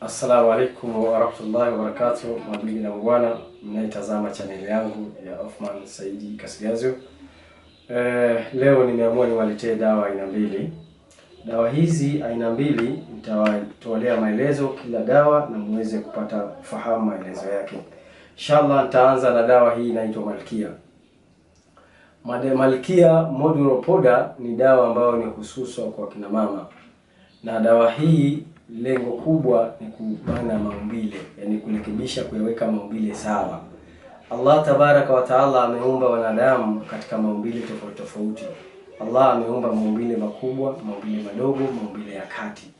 Assalamu alaikum wa rahmatullahi wa barakatuh, mabibi na mabwana mnaitazama channel yangu ya Othman Saidi Kasigazio. Leo nimeamua niwaletee dawa aina mbili. Dawa hizi aina mbili nitawatolea maelezo kila dawa na muweze kupata kufahamu maelezo yake. Inshallah nitaanza na dawa hii inaitwa Malkia. Malkia Modular Powder ni dawa ambayo ni hususa kwa kina mama. Na dawa hii lengo kubwa ni kubana maumbile, yani kurekebisha, kuyaweka maumbile sawa. Allah tabaraka wa taala ameumba wanadamu katika maumbile tofauti tofauti. Allah ameumba maumbile makubwa, maumbile madogo, maumbile ya kati.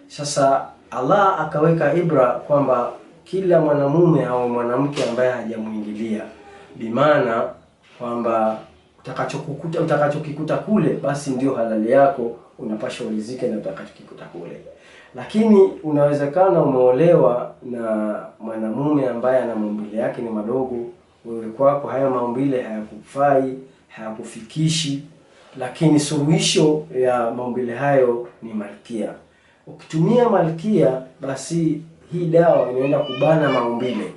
Sasa Allah akaweka ibra kwamba kila mwanamume au mwanamke ambaye hajamuingilia, bimaana kwamba utakachokikuta kule basi ndio halali yako, unapasha ulizike na utakachokikuta kule. Lakini unawezekana umeolewa na mwanamume ambaye ana maumbile yake ni madogo, wewe kwako haya maumbile hayakufai, hayakufikishi, lakini suluhisho ya maumbile hayo ni Malkia. Ukitumia Malkia, basi hii dawa inaenda kubana maumbile.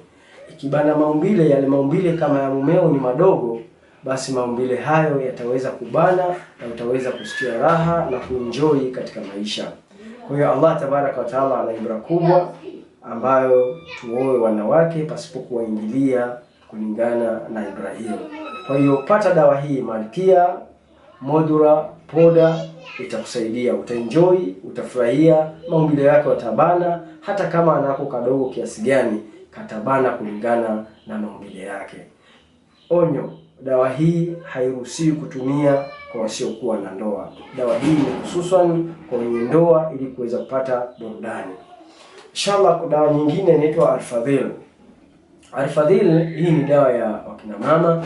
Ikibana maumbile, yale maumbile kama ya mumeo ni madogo, basi maumbile hayo yataweza kubana na utaweza kusikia raha na kuenjoy katika maisha. Kwa hiyo Allah tabaraka wa taala ana ibra kubwa ambayo tuoe wanawake pasipo kuwaingilia kulingana na ibra hiyo. Kwa hiyo pata dawa hii Malkia Modular Powder, itakusaidia, utaenjoy, utafurahia, maumbile yako yatabana, hata kama anako kadogo kiasi gani katabana kulingana na maumbile yake. Onyo, dawa hii hairuhusiwi kutumia kwa wasiokuwa na ndoa. Dawa hii ni hususan kwa wenye ndoa ili kuweza kupata burudani. Inshallah, dawa nyingine inaitwa Al-Fadhil. Al-Fadhil hii ni dawa ya wakina mama.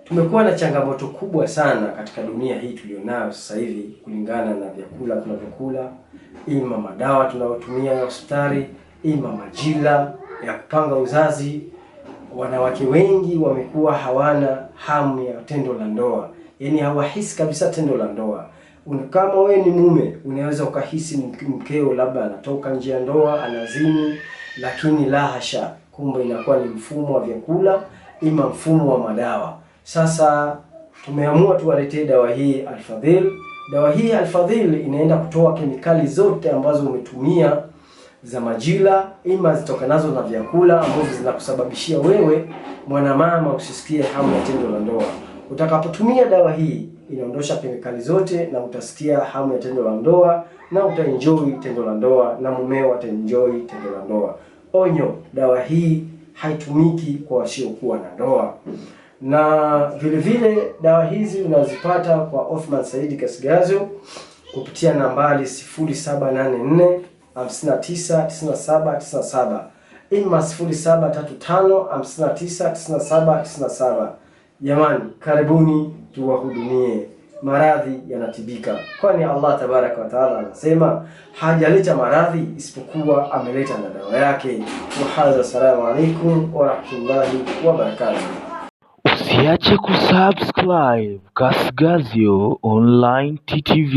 Tumekuwa na changamoto kubwa sana katika dunia hii tulionayo sasa hivi kulingana na vyakula tunavyokula, ima madawa tunayotumia ya hospitali, ima majila ya kupanga uzazi. Wanawake wengi wamekuwa hawana hamu ya tendo la ndoa, yani hawahisi kabisa tendo la ndoa. Kama wewe ni mume, unaweza ukahisi mkeo labda anatoka nje ya ndoa, anazini, lakini la hasha, kumbe inakuwa ni mfumo wa vyakula, ima mfumo wa madawa. Sasa tumeamua tuwaletee dawa hii Al-Fadhil. Dawa hii Al-Fadhil inaenda kutoa kemikali zote ambazo umetumia za majila, ima zitokanazo na vyakula ambazo zinakusababishia wewe mwanamama usisikie hamu ya tendo la ndoa. Utakapotumia dawa hii inaondosha kemikali zote na utasikia hamu ya tendo la ndoa na utaenjoy tendo la ndoa na mumeo ataenjoy tendo la ndoa. Onyo, dawa hii haitumiki kwa wasiokuwa na ndoa. Na vile vile dawa hizi unazipata kwa Othman Saidi Kasigazio kupitia nambari 0784 599797, ima 0735 Jamani, karibuni tuwahudumie. Maradhi yanatibika, kwani Allah tabaraka wa taala anasema hajaleta maradhi isipokuwa ameleta na dawa yake. Assalamu alaikum wa rahmatullahi wa barakatuh. Usiache kusubscribe Kasigazio Online TTV.